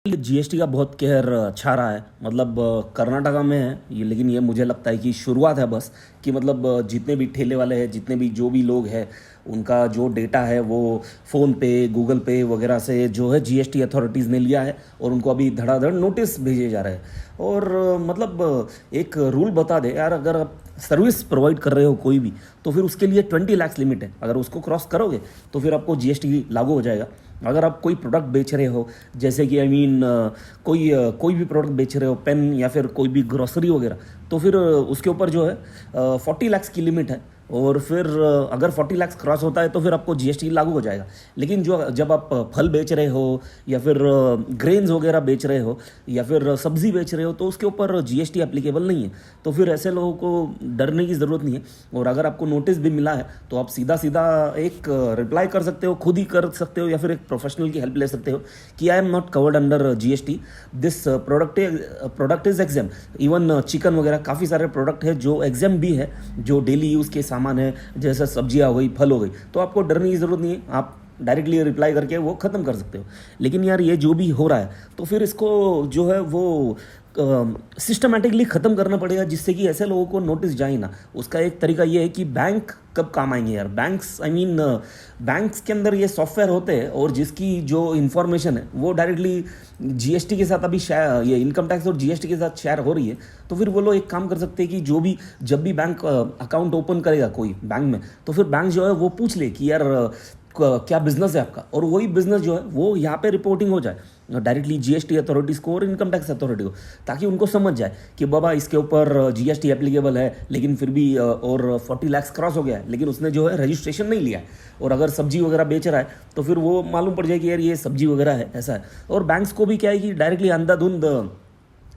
GST का बहुत कहर छा रहा है। मतलब कर्नाटका में है ये, लेकिन ये मुझे लगता है कि शुरुआत है बस। कि मतलब जितने भी ठेले वाले हैं, जितने भी जो भी लोग हैं, उनका जो डेटा है वो फ़ोन पे, गूगल पे वगैरह से जो है जीएसटी अथॉरिटीज़ ने लिया है और उनको अभी धड़ाधड़ नोटिस भेजे जा रहे हैं। और मतलब एक रूल बता दे यार, अगर आप सर्विस प्रोवाइड कर रहे हो कोई भी, तो फिर उसके लिए 20 लाख लिमिट है। अगर उसको क्रॉस करोगे तो फिर आपको जीएसटी लागू हो जाएगा। अगर आप कोई प्रोडक्ट बेच रहे हो, जैसे कि कोई भी प्रोडक्ट बेच रहे हो, पेन या फिर कोई भी ग्रोसरी वगैरह, तो फिर उसके ऊपर जो है 40 लाख की लिमिट है। और फिर अगर 40 लाख क्रॉस होता है तो फिर आपको जीएसटी लागू हो जाएगा। लेकिन जो जब आप फल बेच रहे हो या फिर ग्रेन्स वगैरह बेच रहे हो या फिर सब्जी बेच रहे हो, तो उसके ऊपर जीएसटी एप्लीकेबल नहीं है। तो फिर ऐसे लोगों को डरने की ज़रूरत नहीं है। और अगर आपको नोटिस भी मिला है तो आप सीधा सीधा एक रिप्लाई कर सकते हो, खुद ही कर सकते हो, या फिर एक प्रोफेशनल की हेल्प ले सकते हो कि I am not covered under GST, this product is exam. Even chicken वगैरह काफ़ी सारे प्रोडक्ट है जो एग्जाम भी है, जो डेली यूज़ के सामान है, जैसे सब्जियां हो गई, फल हो गई। तो आपको डरने की ज़रूरत नहीं है, आप डायरेक्टली रिप्लाई करके वो ख़त्म कर सकते हो। लेकिन यार ये जो भी हो रहा है, तो फिर इसको जो है वो सिस्टमेटिकली ख़त्म करना पड़ेगा, जिससे कि ऐसे लोगों को नोटिस जाए ना। उसका एक तरीका ये है कि बैंक कब काम आएंगे यार। बैंक्स बैंक्स के अंदर ये सॉफ्टवेयर होते हैं और जिसकी जो इन्फॉर्मेशन है वो डायरेक्टली जीएसटी के साथ अभी शेयर, ये इनकम टैक्स और जीएसटी के साथ शेयर हो रही है। तो फिर वो लोग एक काम कर सकते हैं कि जब भी बैंक अकाउंट ओपन करेगा कोई बैंक में, तो फिर बैंक जो है वो पूछ ले कि यार क्या बिजनेस है आपका, और वही बिजनेस जो है वो यहाँ पे रिपोर्टिंग हो जाए डायरेक्टली जीएसटी अथॉरिटीज़ को और इनकम टैक्स अथॉरिटी को, ताकि उनको समझ जाए कि बाबा इसके ऊपर जीएसटी एप्लीकेबल है, लेकिन फिर भी और 40 लाख क्रॉस हो गया है, लेकिन उसने जो है रजिस्ट्रेशन नहीं लिया है। और अगर सब्जी वगैरह बेच रहा है तो फिर वो मालूम पड़ जाए कि यार ये सब्जी वगैरह है, ऐसा है। और बैंक्स को भी क्या है कि डायरेक्टली अंधाधुंध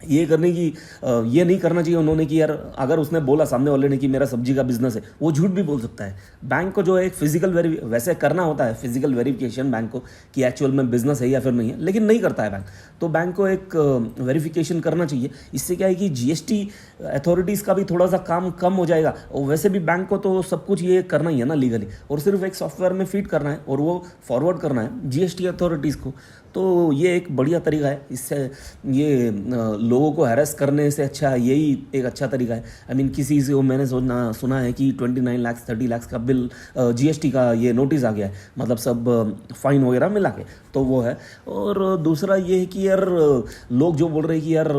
ये नहीं करना चाहिए उन्होंने कि यार अगर उसने बोला सामने वाले ने कि मेरा सब्जी का बिजनेस है, वो झूठ भी बोल सकता है। बैंक को जो है एक वैसे करना होता है फिजिकल वेरिफिकेशन बैंक को कि एक्चुअल में बिजनेस है या फिर नहीं है, लेकिन नहीं करता है बैंक। तो बैंक को एक वेरिफिकेशन करना चाहिए। इससे क्या है कि जीएसटी अथॉरिटीज़ का भी थोड़ा सा काम कम हो जाएगा। और वैसे भी बैंक को तो सब कुछ ये करना ही है ना लीगली, और सिर्फ एक सॉफ्टवेयर में फीड करना है और वो फॉरवर्ड करना है जीएसटी अथॉरिटीज़ को। तो ये एक बढ़िया तरीका है। इससे ये लोगों को हैरेस करने से अच्छा यही एक अच्छा तरीका है। किसी से मैंने सुना है कि 29 लाख 30 लाख का बिल जीएसटी का ये नोटिस आ गया है, मतलब सब फाइन वगैरह मिला के, तो वो है। और दूसरा ये है कि यार लोग जो बोल रहे हैं कि यार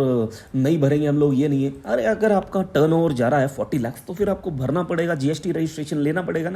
नहीं भरेंगे हम लोग, ये नहीं है। अरे अगर आपका टर्नओवर जा रहा है 40 लाख, तो फिर आपको भरना पड़ेगा, जीएसटी रजिस्ट्रेशन लेना पड़ेगा ना।